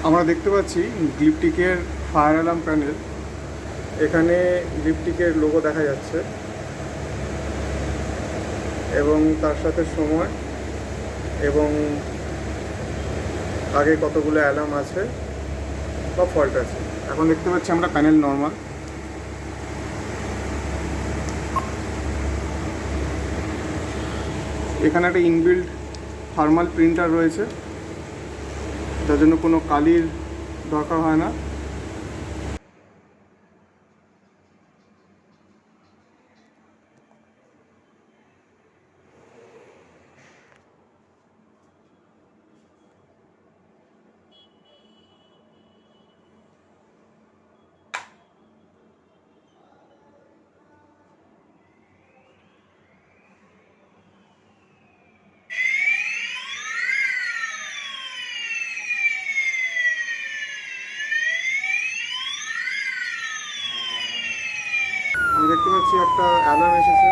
আমরা দেখতে পাচ্ছি গ্লিপটিকের ফায়ার অ্যালার্ম প্যানেল। এখানে গ্লিপটিকের লোগো দেখা যাচ্ছে এবং তার সাথে সময় এবং আগে কতগুলো অ্যালার্ম আছে বা ফল্ট আছে। এখন দেখতে পাচ্ছি আমরা প্যানেল নর্মাল। এখানে একটা ইনবিল্ট থার্মাল প্রিন্টার রয়েছে, যার জন্য কোনো কালির দরকার হয় না। আমরা দেখতে পাচ্ছি একটা অ্যালার্ম এসেছে।